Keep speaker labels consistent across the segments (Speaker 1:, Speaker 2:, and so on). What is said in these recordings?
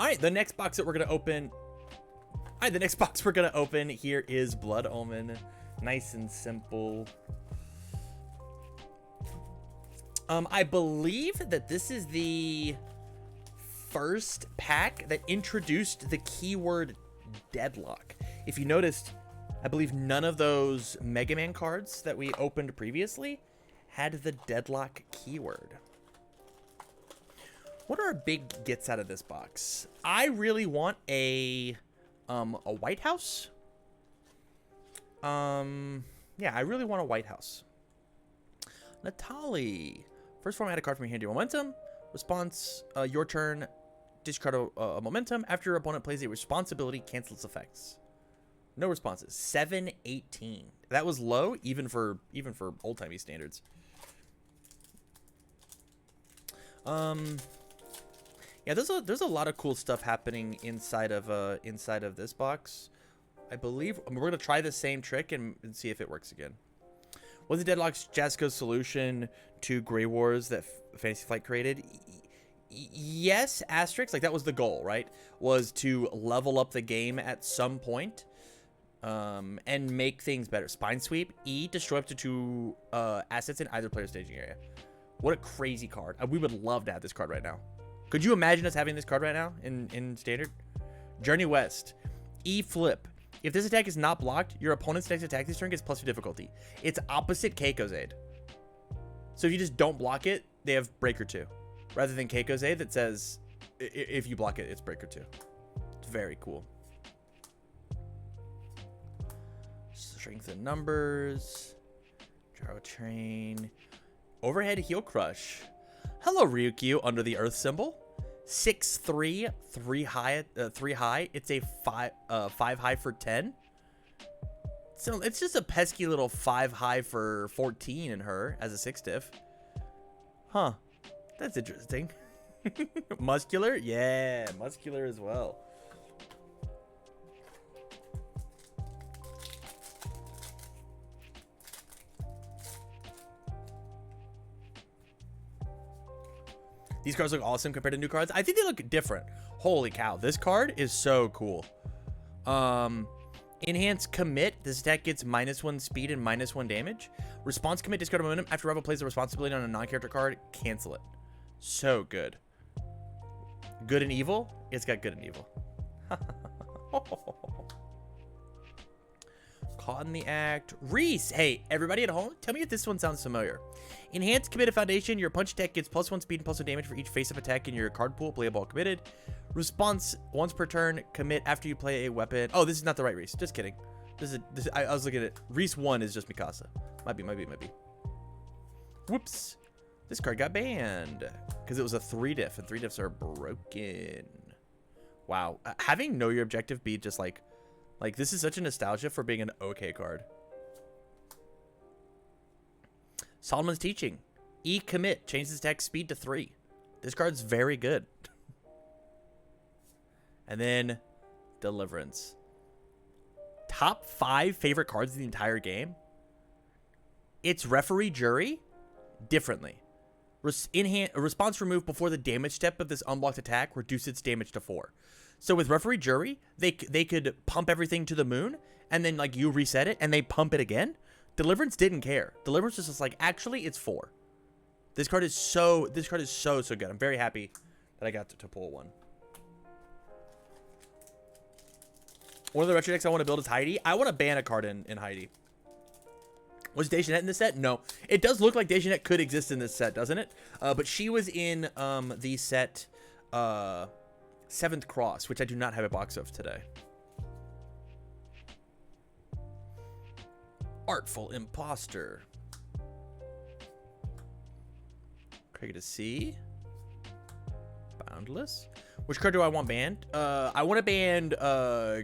Speaker 1: All right, the next box that we're gonna open. All right, the next box we're gonna open here is Blood Omen. Nice and simple. I believe that this is the first pack that introduced the keyword deadlock. If you noticed, I believe none of those Mega Man cards that we opened previously had the deadlock keyword. What are our big gets out of this box? I really want a White House. Yeah, I really want a White House. Natali. First format a card from your hand to momentum. Response, your turn. Discard a momentum. After your opponent plays a responsibility, cancel its effects. No responses. 718. That was low, even for old-timey standards. Yeah, there's a lot of cool stuff happening inside of this box. I believe we're gonna try the same trick and see if it works again. Was the Deadlock's Jazzco's solution to Grey Wars that Fantasy Flight created? Yes, asterisk. Like, that was the goal, right? Was to level up the game at some point, and make things better. Spine Sweep. E, destroy up to 2 assets in either player's staging area. What a crazy card. We would love to have this card right now. Could you imagine us having this card right now in Standard? Journey West. E, flip. If this attack is not blocked, your opponent's next attack this turn gets +2 difficulty. It's opposite Keiko's Aid. So if you just don't block it, they have Breaker 2. Rather than Keiko's Aid that says, if you block it, it's Breaker 2. It's very cool. Strength in numbers. Gyro Train. Overhead Heel Crush. Hello, Ryukyu, under the Earth symbol. 6/3, 3 high, 3 high. It's a 5 high for 10. So it's just a pesky little 5 high for 14 in her as a 6 diff. Huh. That's interesting. Muscular? Yeah, muscular as well. These cards look awesome compared to new cards. I think they look different. Holy cow. This card is so cool. Enhance Commit. This attack gets -1 speed and -1 damage. Response Commit. Discard a momentum. After rival plays the responsibility on a non-character card, cancel it. So good. Good and evil? It's got good and evil. Caught in the act. Reese. Hey, everybody at home, tell me if this one sounds familiar. Enhance Committed Foundation. Your punch attack gets +1 speed and +1 damage for each face-up attack in your card pool. Play a ball committed. Response once per turn. Commit after you play a weapon. Oh, this is not the right Reese. Just kidding. I was looking at it. Reese 1 is just Mikasa. Might be. Whoops. This card got banned because it was a 3 diff, and 3 diffs are broken. Wow. Having Know Your Objective be just like this is such a nostalgia for being an okay card. Solomon's Teaching. E, commit. Changes attack speed to 3. This card's very good. And then Deliverance. Top 5 favorite cards of the entire game. It's Referee Jury differently. Response removed before the damage step of this unblocked attack reduces its damage to 4. So with Referee Jury, they could pump everything to the moon, and then like you reset it, and they pump it again. Deliverance didn't care. Deliverance was just like, actually, it's 4. This card is so good. I'm very happy that I got to pull one. One of the retro decks I want to build is Heidi. I want to ban a card in Heidi. Was Dejanette in this set? No. It does look like Dejanette could exist in this set, doesn't it? But she was in the set 7th Cross, which I do not have a box of today. Artful Imposter. Craig to see. Boundless. Which card do I want banned? I want to ban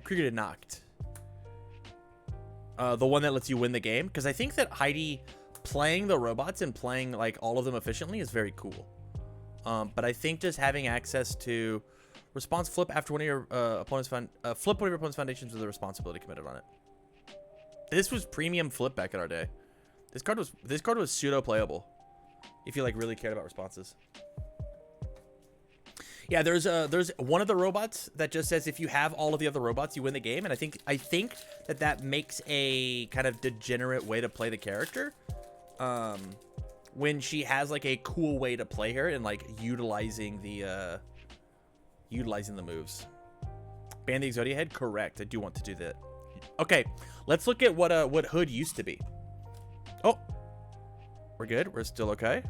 Speaker 1: Krieger to Nacht. The one that lets you win the game. Because I think that Heidi playing the robots and playing like all of them efficiently is very cool. But I think just having access to response flip after one of your opponent's flip one of your opponent's foundations with a responsibility committed on it. This was premium flip back in our day. This card was pseudo playable if you like really cared about responses. Yeah, there's one of the robots that just says if you have all of the other robots, you win the game, and I think that makes a kind of degenerate way to play the character. When she has like a cool way to play her and like utilizing the moves. Ban the Exodia head, correct. I do want to do that. Okay, let's look at what Hood used to be. Oh, we're good. We're still okay.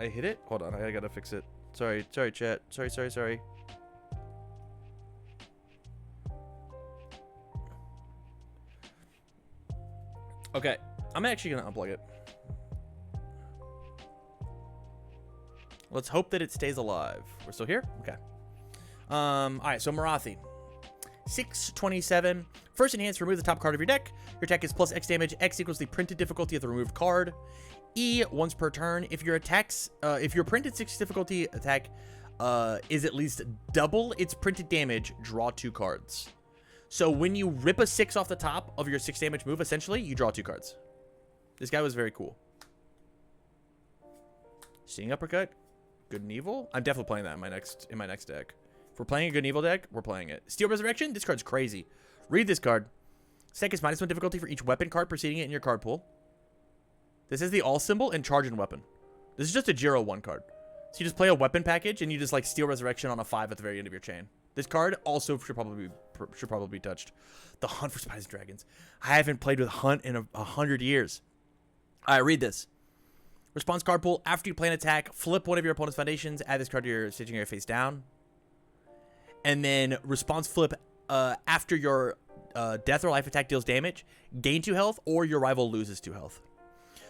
Speaker 1: I hit it. Hold on, I gotta fix it. Sorry, chat. Sorry. Okay, I'm actually gonna unplug it. Let's hope that it stays alive. We're still here? Okay. All right, so Marathi. 627. First enhance, remove the top card of your deck. Your attack is plus X damage. X equals the printed difficulty of the removed card. E, once per turn. If your printed 6 difficulty attack is at least double its printed damage, draw 2 cards. So when you rip a 6 off the top of your 6 damage move, essentially, you draw 2 cards. This guy was very cool. Seeing Uppercut. Good and Evil. I'm definitely playing that in my next deck. If we're playing a Good and Evil deck, we're playing it. Steel Resurrection. This card's crazy. Read this card. This deck is -1 difficulty for each weapon card preceding it in your card pool. This is the all symbol and charge and weapon. This is just a Jiro 1 card. So you just play a weapon package and you just like Steel Resurrection on a 5 at the very end of your chain. This card also should probably be touched. The Hunt for Spiders and Dragons. I haven't played with Hunt in 100 years. All right, read this. Response card pool. After you play an attack, flip one of your opponent's foundations. Add this card to your staging area face down. And then response flip after your death or life attack deals damage, gain 2 health, or your rival loses 2 health.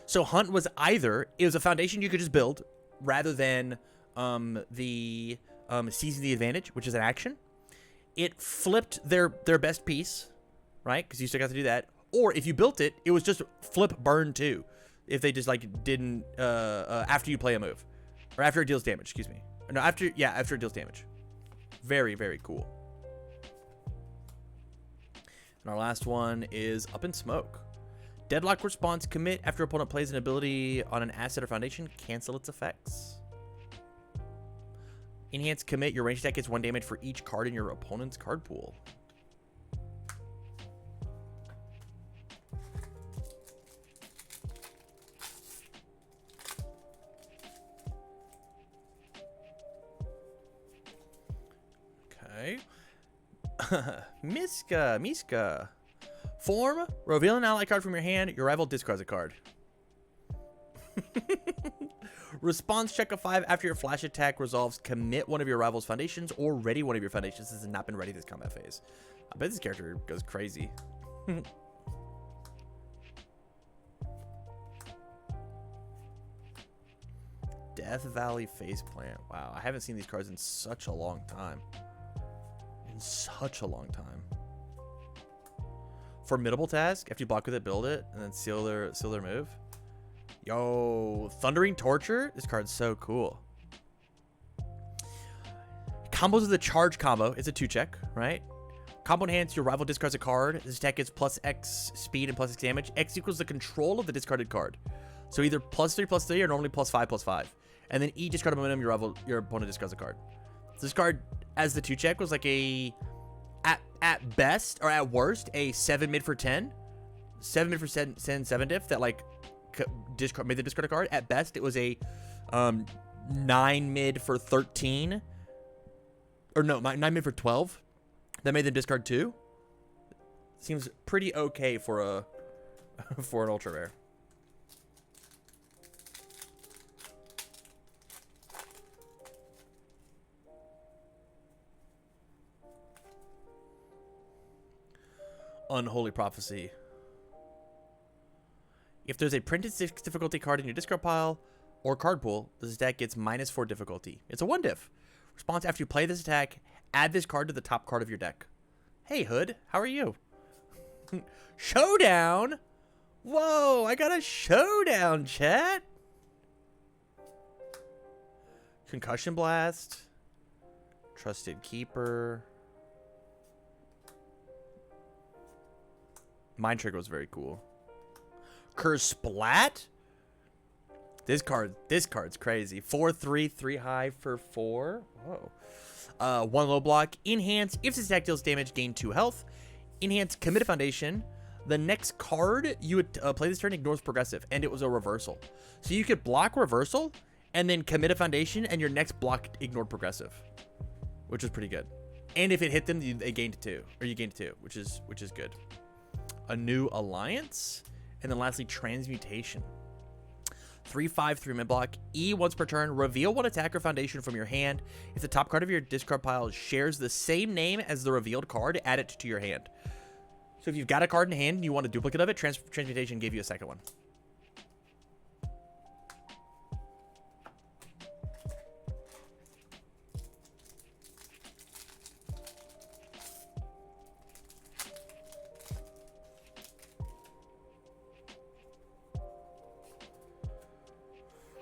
Speaker 1: So Hunt was it was a foundation you could just build rather than seizing the advantage, which is an action. It flipped their best piece, right? Because you still got to do that. Or if you built it, it was just flip burn 2. If they just like didn't after you play a move, or after it deals damage. Excuse me. No, after it deals damage. Very, very cool. And our last one is Up in Smoke. Deadlock response, commit after opponent plays an ability on an asset or foundation, cancel its effects. Enhance, commit, your ranged attack gets 1 damage for each card in your opponent's card pool. Okay. Miska. Form, reveal an ally card from your hand. Your rival discards a card. Response, check a 5 after your flash attack resolves. Commit one of your rival's foundations or ready one of your foundations. This has not been ready this combat phase. I bet this character goes crazy. Death Valley Faceplant. Wow, I haven't seen these cards in such a long time. Formidable Task. After you block with it, build it, and then seal their move. Yo, Thundering Torture. This card's so cool. Combos of the charge combo. It's a 2-check, right? Combo enhance, your rival discards a card. This attack gets plus X speed and plus X damage. X equals the control of the discarded card. So either +3/+3 or normally +5/+5. And then E discard momentum, your opponent discards a card. So this card, as the 2-check, was like at best or at worst a 7 mid for 10. 7 mid for 7 diff that like made the discard a card. At best, it was a 9 mid for 13. Or no, 9 mid for 12. That made them discard 2. Seems pretty okay for an ultra rare. Unholy Prophecy. If there's a printed 6 difficulty card in your discard pile or card pool, this attack gets -4 difficulty. It's a 1 diff. Response, after you play this attack, add this card to the top card of your deck. Hey, Hood, how are you? Showdown? Whoa, I got a showdown, chat. Concussion Blast. Trusted Keeper. Mind Trigger was very cool. Curse Splat? This card's crazy. 4/3, 3 high for 4. Whoa. 1 low block. Enhance. If this attack deals damage, gain 2 health. Enhance. Commit a foundation. The next card you would play this turn ignores progressive, and it was a reversal. So you could block reversal and then commit a foundation, and your next block ignored progressive, which is pretty good. And if it hit them, they gained 2, or you gained 2, which is good. A new alliance, and then lastly transmutation. 3/5 3-minute block. E once per turn. Reveal 1 attack or foundation from your hand. If the top card of your discard pile shares the same name as the revealed card, add it to your hand. So if you've got a card in hand and you want a duplicate of it, transmutation gave you a second one.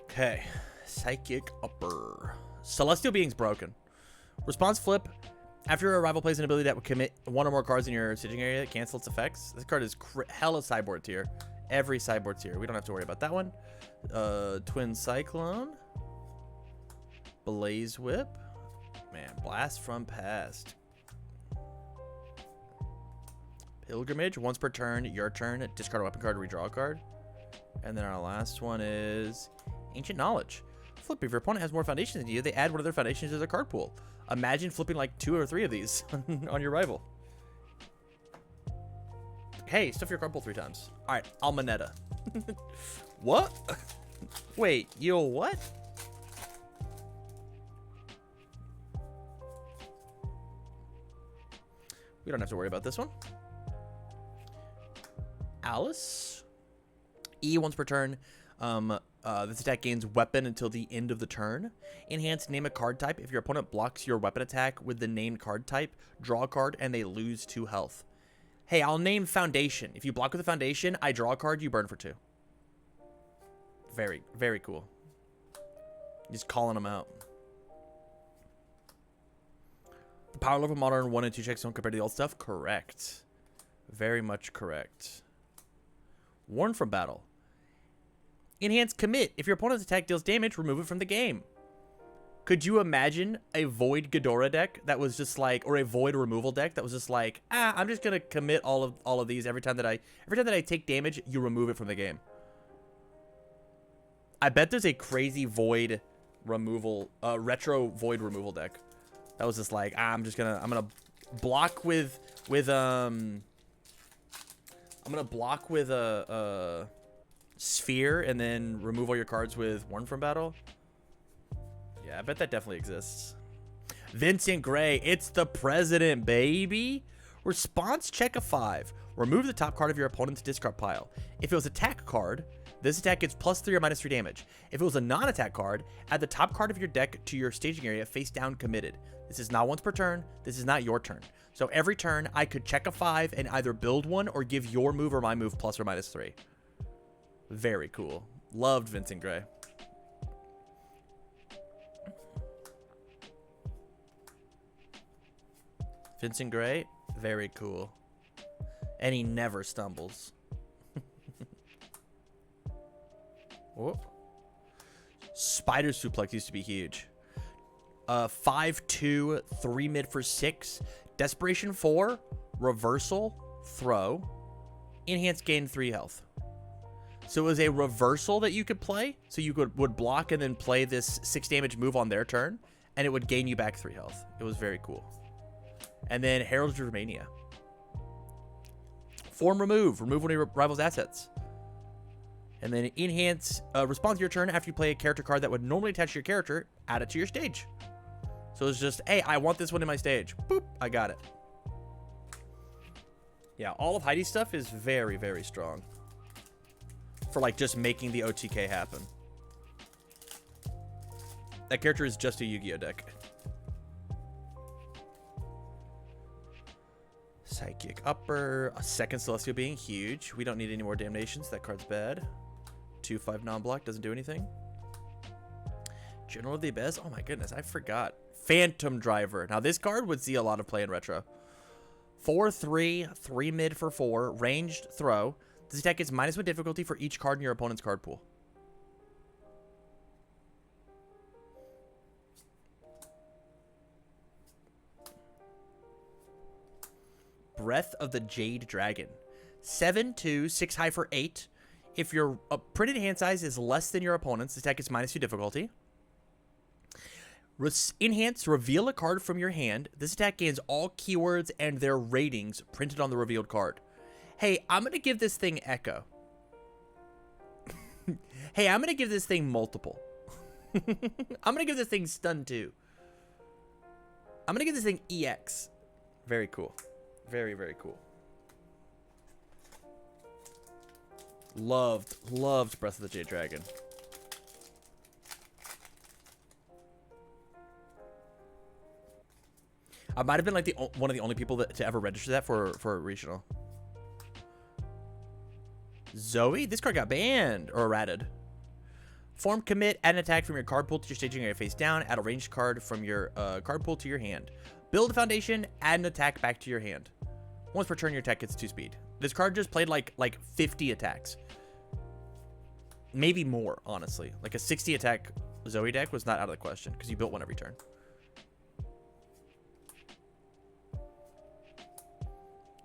Speaker 1: Okay, Psychic Upper. Celestial Being's broken. Response flip. After your rival plays an ability that would commit 1 or more cards in your staging area, cancel its effects. This card is hella sideboard tier. Every sideboard tier. We don't have to worry about that one. Twin Cyclone. Blaze Whip. Man, Blast from Past. Pilgrimage. Once per turn, your turn. Discard a weapon card, redraw a card. And then our last one is Ancient Knowledge. Flip. If your opponent has more foundations than you, they add one of their foundations to their card pool. Imagine flipping like 2 or 3 of these on your rival. Hey, stuff your card pool 3 times. All right, Almanetta. What? Wait, yo, what? We don't have to worry about this one. Alice. E once per turn. This attack gains weapon until the end of the turn. Enhance. Name a card type. If your opponent blocks your weapon attack with the named card type, draw a card and they lose 2 health. Hey, I'll name Foundation. If you block with a Foundation, I draw a card, you burn for 2. Very, very cool. Just calling them out. The power level modern 1 and 2 checks don't compare to the old stuff. Correct. Very much correct. Warn from battle. Enhance Commit. If your opponent's attack deals damage, remove it from the game. Could you imagine a Void Ghidorah deck that was just like, or a Void removal deck that was just like, I'm just gonna commit all of these every time that I take damage, you remove it from the game. I bet there's a crazy Void removal, retro Void removal deck that was just like, I'm gonna block with a Sphere and then remove all your cards with Warn from Battle. Yeah, I bet that definitely exists. Vincent Gray, it's the president, baby. Response, check a 5. Remove the top card of your opponent's discard pile. If it was attack card, this attack gets +3 or -3 damage. If it was a non-attack card, add the top card of your deck to your staging area face down committed. This is not once per turn. This is not your turn. So every turn, I could check a 5 and either build one or give your move or my move + or -3. Very cool. Loved Vincent Gray. Vincent Gray, very cool. And he never stumbles. Whoop. Spider Suplex used to be huge. 5/2, 3 mid for 6. Desperation 4, reversal, throw. Enhance, gain 3 health. So it was a reversal that you could play. So you would block and then play this 6 damage move on their turn, and it would gain you back 3 health. It was very cool. And then Herald of Germania. Form remove. Remove one of your rival's assets. And then enhance. Respond to your turn after you play a character card that would normally attach to your character. Add it to your stage. So it's just, hey, I want this one in my stage. Boop. I got it. Yeah, all of Heidi's stuff is very, very strong. For like just making the OTK happen. That character is just a Yu-Gi-Oh deck. Psychic Upper. A second Celestial Being, huge. We don't need any more Damnations. That card's bad. 2/5 non-block, doesn't do anything. General of the Abyss. Oh my goodness, I forgot. Phantom Driver. Now this card would see a lot of play in retro. 4/3, 3 mid for 4. Ranged throw. This attack gets -1 difficulty for each card in your opponent's card pool. Breath of the Jade Dragon. 7/2, 6 high for 8. If your printed hand size is less than your opponent's, this deck is -2 difficulty. Enhance, reveal a card from your hand. This attack gains all keywords and their ratings printed on the revealed card. Hey, I'm going to give this thing Echo. Hey, I'm going to give this thing multiple. I'm going to give this thing Stun 2. I'm going to give this thing EX. Very cool. Very, very cool. Loved Breath of the Jade Dragon. I might have been like one of the only people to ever register that for a regional. Zoe? This card got banned or errated. Form commit, add an attack from your card pool to your staging area face down, add a ranged card from your card pool to your hand. Build a foundation, add an attack back to your hand. Once per turn, your attack gets 2 speed. This card just played like 50 attacks. Maybe more, honestly. Like a 60 attack Zoe deck was not out of the question because you built one every turn.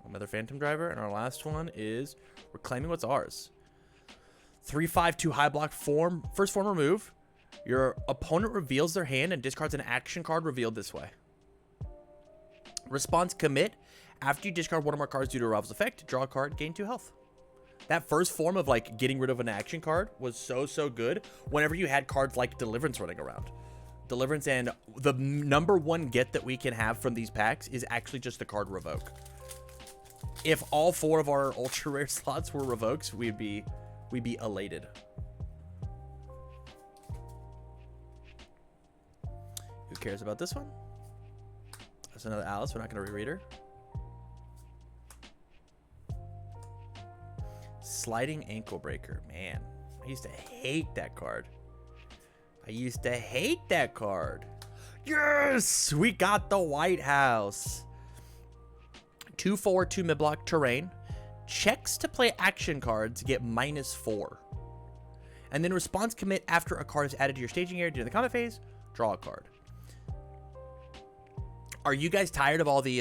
Speaker 1: Another Phantom Driver, and our last one is Reclaiming What's Ours. 3/5, 2 high block form. First form remove. Your opponent reveals their hand and discards an action card revealed this way. Response commit. After you discard one or more cards due to a rival's effect, draw a card, gain 2 health. That first form of like getting rid of an action card was so good whenever you had cards like Deliverance running around. Deliverance, and the #1 get that we can have from these packs is actually just the card Revoke. If all 4 of our ultra rare slots were revokes, we'd be elated. Who cares about this one? That's another Alice. We're not going to reread her. Sliding Ankle Breaker. Man, I used to hate that card. Yes! We got the White House. 2/4, 2 mid-block terrain. Checks to play action cards get -4. And then response commit after a card is added to your staging area during the combat phase. Draw a card. Are you guys tired of all the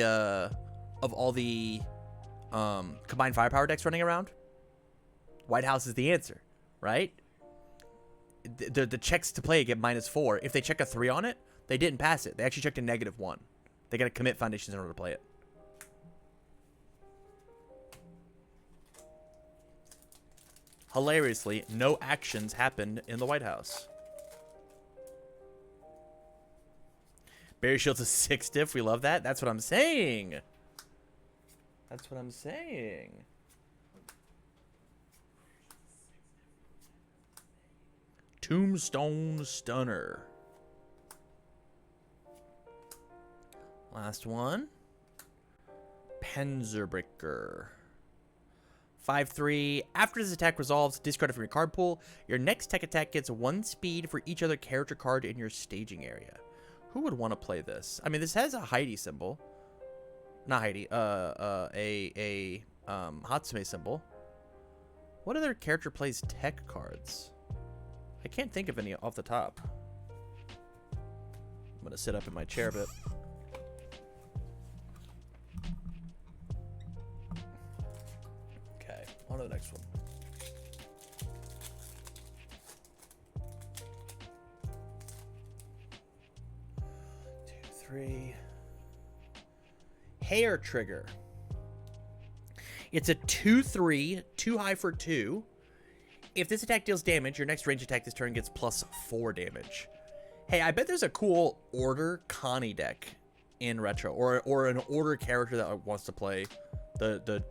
Speaker 1: combined firepower decks running around? White House is the answer, right? The checks to play get -4. If they check a 3 on it, they didn't pass it. They actually checked a -1. They got to commit foundations in order to play it. Hilariously, no actions happened in the White House. Barry Shields is 6 diff. We love that. That's what I'm saying. Tombstone Stunner. Last one. Panzerbreaker. 5/3. After this attack resolves, discard it from your card pool. Your next tech attack gets 1 speed for each other character card in your staging area. Who would want to play this? I mean, this has a Heidi symbol. Not Heidi. Hatsume symbol. What other character plays tech cards? I can't think of any off the top. I'm gonna sit up in my chair a bit. On to the next one. Two, 3. Hair Trigger. It's a 2/3, 2 high for 2. If this attack deals damage, your next range attack this turn gets +4 damage. Hey, I bet there's a cool Order Connie deck in Retro, or an Order character that wants to play the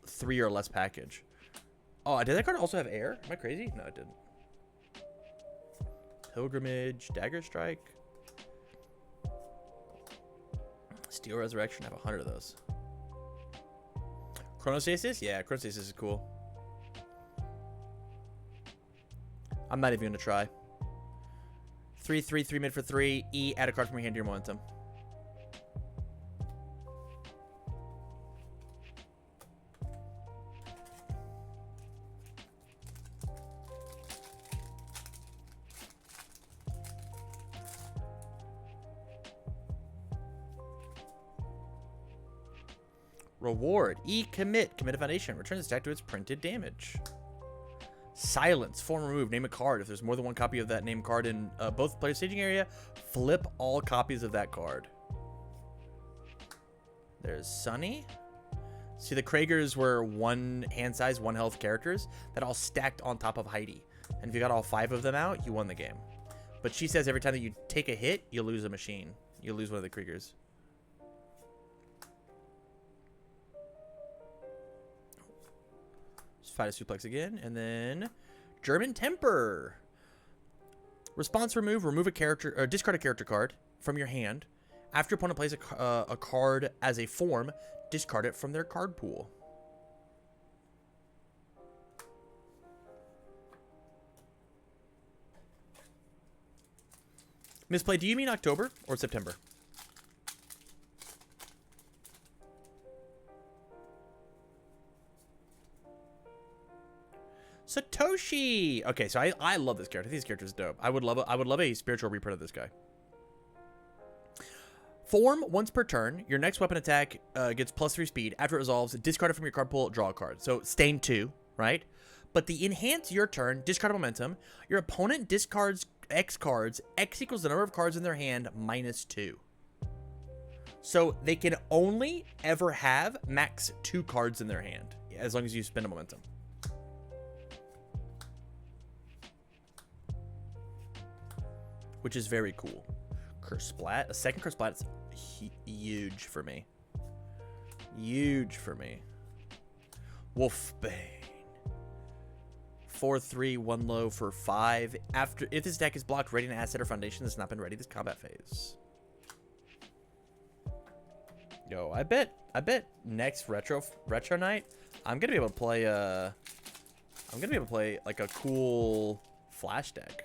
Speaker 1: 3 or less package. Oh, did that card also have air? Am I crazy? No, it didn't. Pilgrimage, Dagger Strike, Steel Resurrection. I have 100 of those. Chronostasis? Yeah, Chronostasis is cool. I'm not even gonna try. 3/3, 3 mid for 3. E, add a card from your hand to your momentum. Reward. E commit. Commit a foundation. Return this attack to its printed damage. Silence. Form remove. Name a card. If there's more than one copy of that named card in both player staging area, flip all copies of that card. There's Sunny. See, the Kragers were one hand size, one health characters that all stacked on top of Heidi. And if you got all 5 of them out, you won the game. But she says every time that you take a hit, you lose a machine. You lose one of the Kriegers. Just fight a suplex again. And then German Temper. Response remove. Remove a character, or discard a character card from your hand. After your opponent plays a card as a form, discard it from their card pool. Misplay, do you mean October or September? Satoshi. Okay, so I love this character. I think this character is dope. I would love a spiritual reprint of this guy. Form once per turn. Your next weapon attack gets +3 speed. After it resolves, discard it from your card pool, draw a card. So stain 2, right? But the enhance your turn, discard momentum. Your opponent discards X cards. X equals the number of cards in their hand -2. So they can only ever have max 2 cards in their hand as long as you spend a momentum. Which is very cool. Curse Splat. A second Curse Splat is huge for me. Huge for me. Wolfbane. 4/3, 1 low for 5. If this deck is blocked, ready an asset or foundation that's not been ready this combat phase. Yo, I bet next retro night, I'm gonna be able to play like a cool flash deck.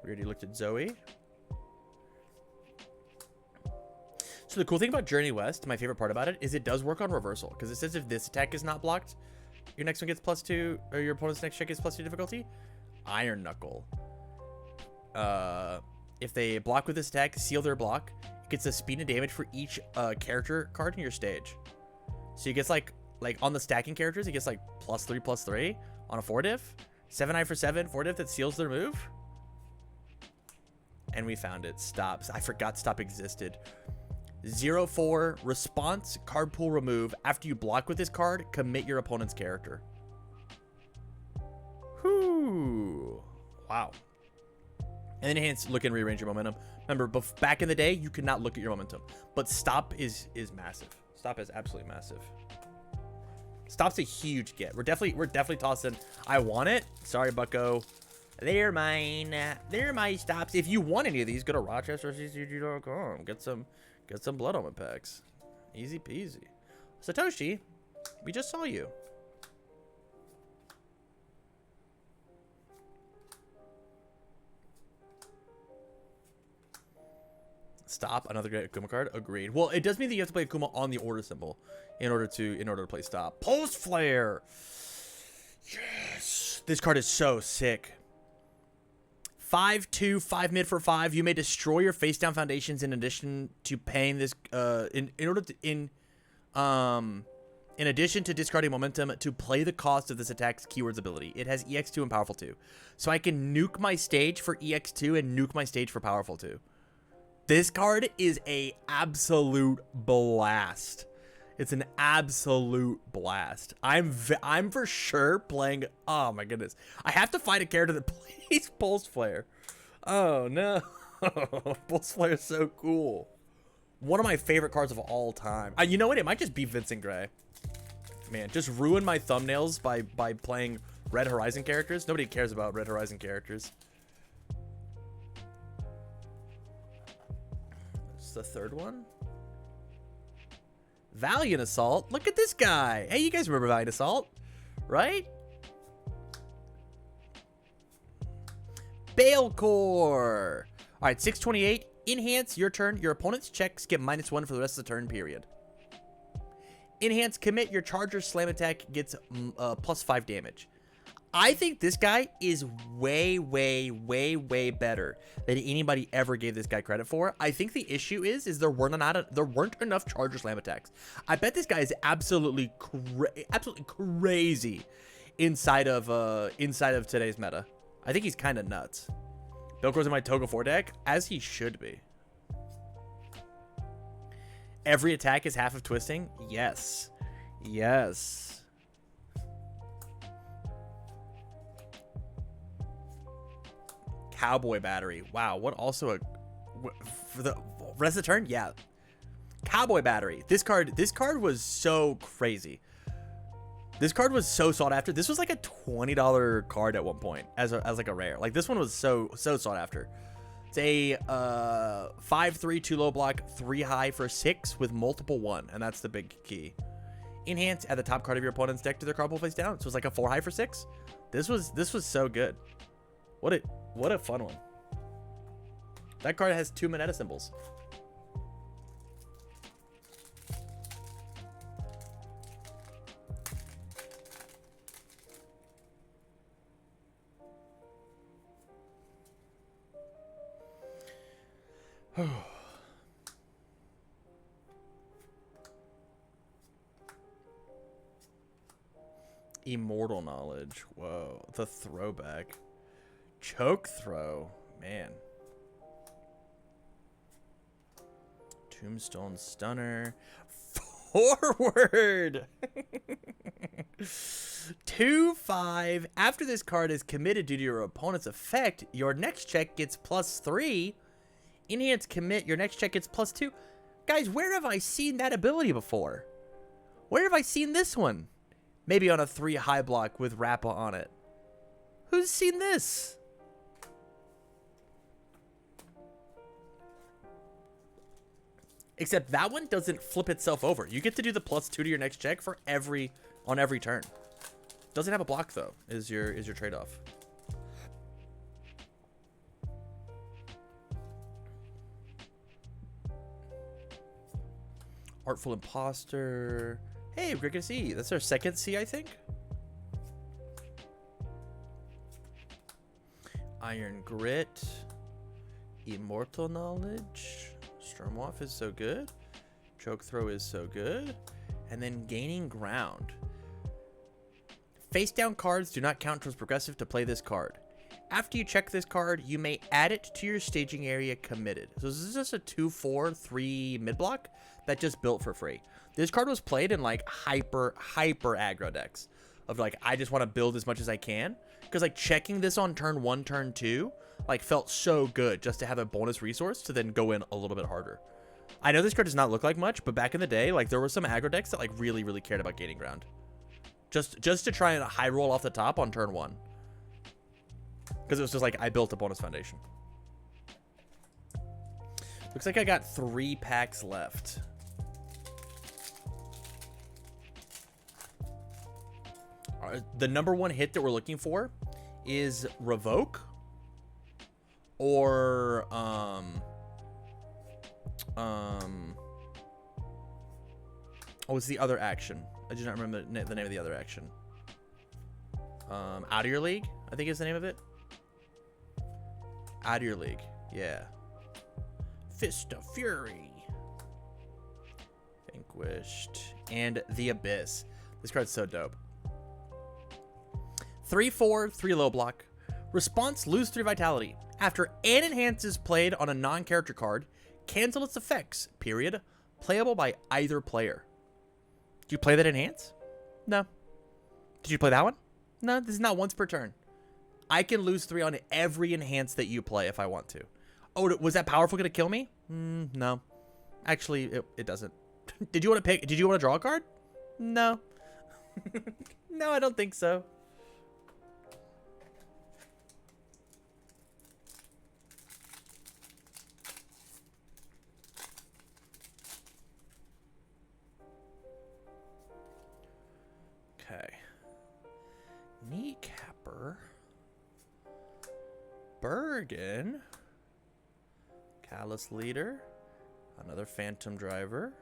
Speaker 1: We already looked at Zoe. So the cool thing about Journey West, my favorite part about it, is it does work on reversal. Because it says if this attack is not blocked, your next one gets +2, or your opponent's next check gets +2 difficulty. Iron Knuckle. If they block with this attack, seal their block. It gets a speed and damage for each character card in your stage. So it gets like on the stacking characters, it gets like +3/+3 on a 4 diff. 7/9 for 7, 4 diff that seals their move. And we found it. Stops. I forgot Stop existed. 0/4 response card pool remove. After you block with this card, commit your opponent's character. Whoo! Wow. And then enhance, look and rearrange your momentum. Remember, back in the day, you could not look at your momentum, but Stop is massive. Stop is absolutely massive. Stop's a huge get. We're definitely tossing. I want it. Sorry, Bucko. They're mine. They're my Stops. If you want any of these, go to rochesterccg.com. Get some blood omen packs. Easy peasy. Satoshi, we just saw you. Stop, another great Akuma card. Agreed. Well, it does mean that you have to play Akuma on the order symbol in order to play Stop. Pulse Flare. Yes. This card is so sick. 5/2, 5 mid for 5. You may destroy your face down foundations in addition to paying this in addition to discarding momentum to play the cost of this attack's keywords ability. It has EX2 and Powerful 2. So I can nuke my stage for EX2 and nuke my stage for Powerful 2. This card is a absolute blast. It's an absolute blast. I'm for sure playing. Oh my goodness. I have to find a character that plays Pulse Flare. Oh no. Pulse Flare is so cool. One of my favorite cards of all time. You know what? It might just be Vincent Gray. Man, just ruin my thumbnails by playing Red Horizon characters. Nobody cares about Red Horizon characters. It's the third one. Valiant Assault. Look at this guy. Hey, you guys remember Valiant Assault, right? Balecore. All right, 628. Enhance your turn. Your opponent's checks get -1 for the rest of the turn period. Enhance commit. Your charger slam attack gets +5 damage. I think this guy is way, way, way, way better than anybody ever gave this guy credit for. I think the issue is there weren't enough Charger Slam attacks. I bet this guy is absolutely crazy inside of today's meta. I think he's kind of nuts. Velcro's in my Toga 4 deck, as he should be. Every attack is half of twisting. Yes, yes. Cowboy battery. Wow, what also for the rest of the turn? Yeah. Cowboy battery. This card was so crazy. This card was so sought after. This was like a $20 card at one point as like a rare. Like this one was so sought after. It's a 5/3 2 low block, 3 high for 6 with multiple 1, and that's the big key. Enhance at the top card of your opponent's deck to their card pool face down. So it's like a 4 high for 6. This was so good. What a fun one. That card has 2 Moneta symbols. Immortal knowledge. Whoa, the throwback. Choke throw, man. Tombstone stunner. Forward. 2/5. After this card is committed due to your opponent's effect, your next check gets +3. Enhance commit. Your next check gets +2. Guys, where have I seen that ability before? Where have I seen this one? Maybe on a 3 high block with Rappa on it. Who's seen this? Except that one doesn't flip itself over. You get to do the +2 to your next check for on every turn. Doesn't have a block though. Is your trade-off. Artful Imposter. Hey, great to see. That's our second C, I think. Iron Grit. Immortal Knowledge. Stormwaff is so good. Choke Throw is so good. And then Gaining Ground. Face down cards do not count towards progressive to play this card. After you check this card, you may add it to your staging area committed. So this is just a 2/4/3 mid block that just built for free. This card was played in like hyper aggro decks of like, I just want to build as much as I can. Because like checking this on turn 1, turn 2, like felt so good just to have a bonus resource to then go in a little bit harder. I know this card does not look like much, but back in the day, like there were some aggro decks that like really cared about gaining ground. Just to try and high roll off the top on turn 1. Because it was just like, I built a bonus foundation. Looks like I got 3 packs left. The number 1 hit that we're looking for is Revoke or oh, it's the other action. I do not remember the name of the other action. Out of your league, I think is the name of it. Out of your league, yeah. Fist of Fury, Vanquished, and the Abyss. This card's so dope. 3/4, 3 low block. Response, lose 3 vitality. After an enhance is played on a non-character card, cancel its effects, period. Playable by either player. Do you play that enhance? No. Did you play that one? No, this is not once per turn. I can lose 3 on every enhance that you play if I want to. Oh, was that powerful going to kill me? No. Actually, it doesn't. Did you want to draw a card? No. No, I don't think so. Okay. Kneecapper. Bergen. Callous Leader. Another Phantom Driver.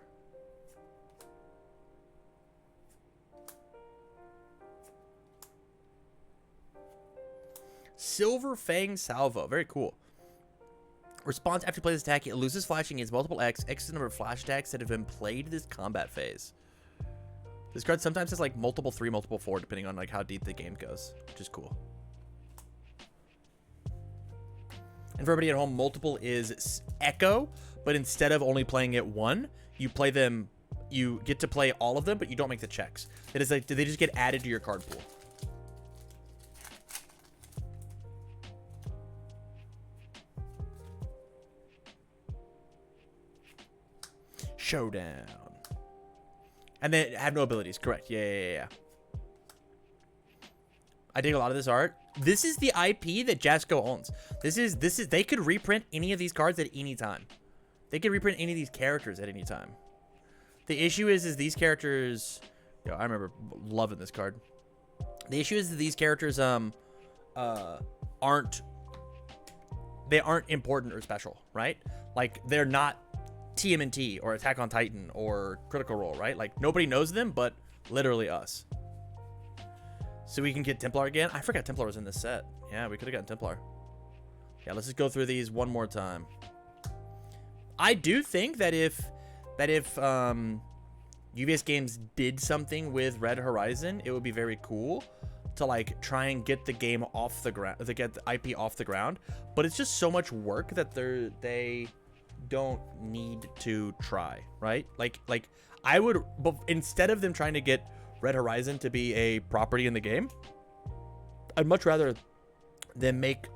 Speaker 1: Silver Fang Salvo. Very cool. Response after you play this attack, it loses flashing, gains multiple X. X is the number of flash attacks that have been played this combat phase. This card sometimes has like multiple 3, multiple 4, depending on like how deep the game goes, which is cool. And for everybody at home, multiple is Echo, but instead of only playing it 1, you play them. You get to play all of them, but you don't make the checks. It is like they just get added to your card pool. Showdown. And they have no abilities. Correct. Yeah. I dig a lot of this art. This is the IP that Jasco owns. This is they could reprint any of these cards at any time. They could reprint any of these characters at any time. The issue is these characters. Yo, I remember loving this card. The issue is that these characters aren't important or special, right? Like they're not TMNT or Attack on Titan or Critical Role, right? Like nobody knows them, but literally us. So we can get Templar again. I forgot Templar was in this set. Yeah, we could have gotten Templar. Yeah, let's just go through these one more time. I do think that if UVS Games did something with Red Horizon, it would be very cool to like try and get the game off the ground, to get the IP off the ground. But it's just so much work that they don't need to try, right? Like I would, but instead of them trying to get Red Horizon to be a property in the game, I'd much rather than make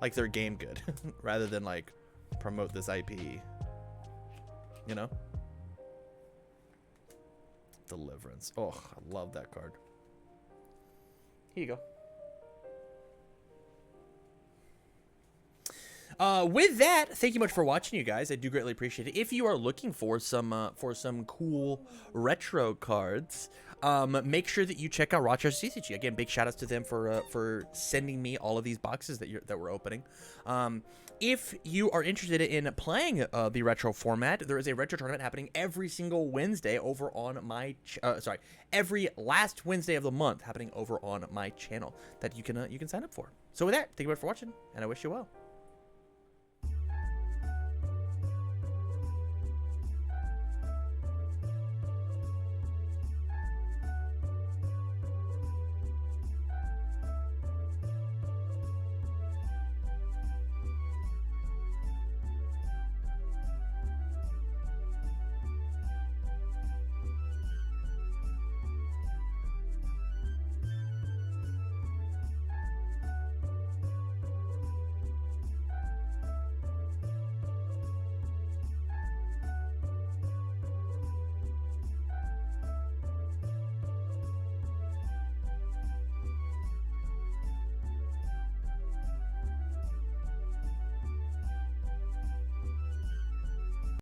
Speaker 1: like their game good rather than like promote this IP, you know. Deliverance. Oh, I love that card. Here you go. With that, thank you much for watching, you guys. I do greatly appreciate it. If you are looking for some cool retro cards, make sure that you check out Rochester CCG. Again, big shout outs to them for sending me all of these boxes that we're opening. If you are interested in playing the retro format, there is a retro tournament happening every single Wednesday over on my every last Wednesday of the month happening over on my channel that you can sign up for. So with that, thank you much for watching, and I wish you well.